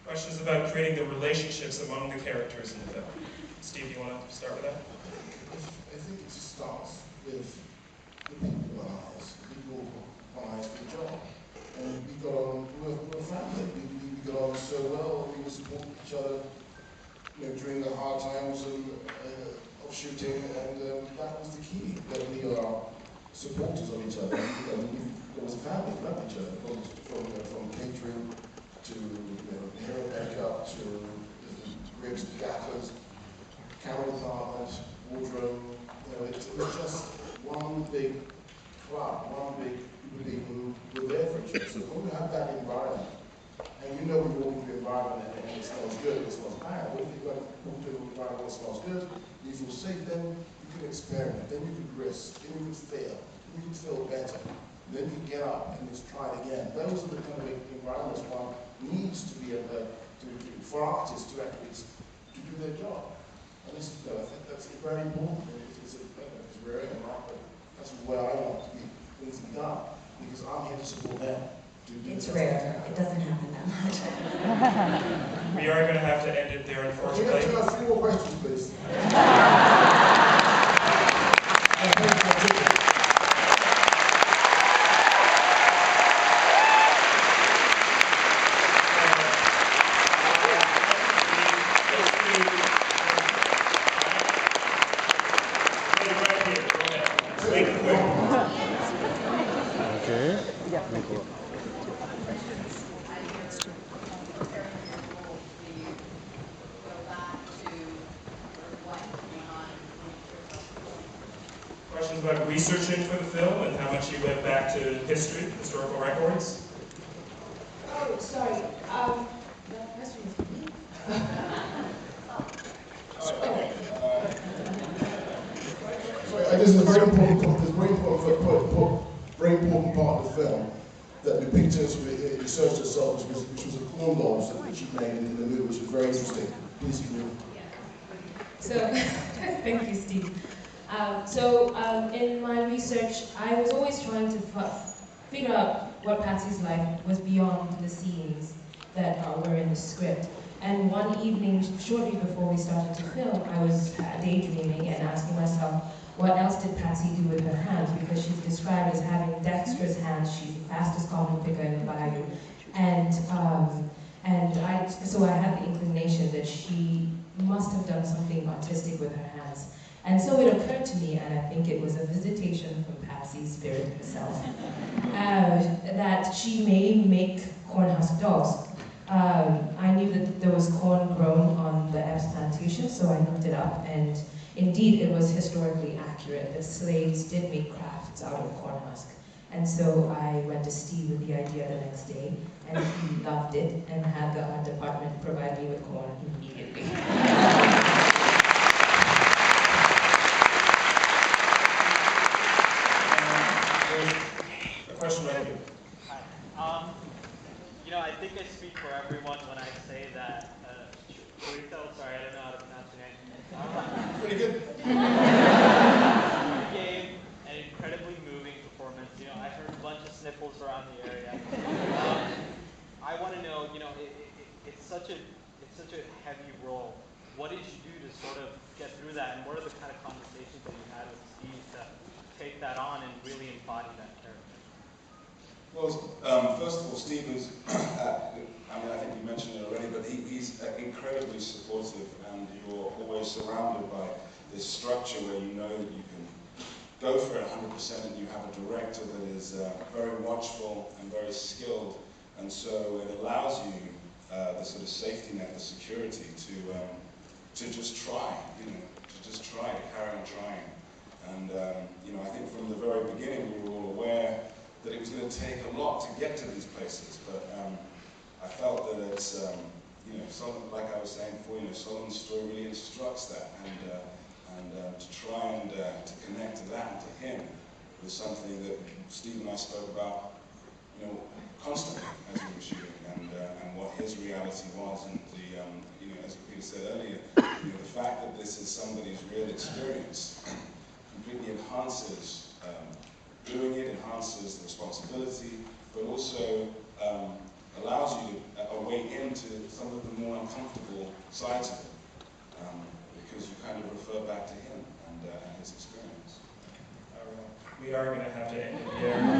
Questions about creating the relationships among the characters in the film. Steve, you want to start with that? I think it starts with the people in the house, the people who are hired for the job. And we got on, we're a family. We got on so well, we would support each other, you know, during the hard times of shooting, and that was the key, that we are supporters of each other. There was a family, we loved each other, from catering to hair and makeup, to ribs, gaffers, camera department, wardrobe. It was just one big club, one big group of people who were there for each other. So when you have that environment, and you know when you walk into the environment and it smells good, it smells bad. But if you walk into an environment that smells good, you feel safe, then you can experiment, then you can risk, then you can fail, then you can feel better. Then you can get up and just try it again. Those are the kind of environments one needs to be able for artists to actually to do their job. And this, I think that's very important. It's rare and right, but that's where I want things to be done, because I'm here to support them. It's rare. It doesn't happen that much. We are going to have to end it there, unfortunately. Can we have 3 more questions, please? Questions about researching for the film and how much you went back to history, historical records? Oh, sorry. That question is for me. This is a very important part of the film that Lupita researched herself, which was a corn dolls that she made in the movie, which was very interesting. Please, So, thank you, Steve. In my research, I was always trying to figure out what Patsy's life was beyond the scenes that were in the script. And one evening, shortly before we started to film, I was daydreaming and asking myself, what else did Patsy do with her hands? Because she's described as having dexterous hands. She's the fastest common figure in the Bible. So I had the inclination that she must have done something artistic with her hands. And so it occurred to me, and I think it was a visitation from Patsy's spirit herself, that she may make cornhusk dolls. I knew that there was corn grown on the Epps plantation, so I looked it up, and indeed it was historically accurate that slaves did make crafts out of corn husk. And so I went to Steve with the idea the next day, and he loved it and had the art department provide me with corn immediately. A question right here. Hi. I think I speak for everyone when I say that Chiwetel, sorry, I don't know how to pronounce your name. Pretty good. You gave an incredibly moving performance. I heard a bunch of sniffles around the area. I want to know, it's such a heavy role. What did you do to sort of get through that, and what are the kind of conversations that you had with Steve to take that on and really embody that character? Well, first of all, Steve is, I think you mentioned it already, but he's incredibly supportive, and you're always surrounded by this structure where you know that you can go for it 100%, and you have a director that is very watchful and very skilled, and so it allows you the sort of safety net, the security to just try, to carry on trying. And I think from the very beginning we were all aware that it was going to take a lot to get to these places, but I felt that it's, like I was saying before, Solomon's story really instructs that, and to try and to connect to that and to him was something that Steve and I spoke about, constantly as we were shooting, and what his reality was, and as Peter said earlier, the fact that this is somebody's real experience completely enhances doing it, enhances the responsibility, but also allows you a way into some of the more uncomfortable sides of it, because you kind of refer back to him and his experience. We are going to have to end it here.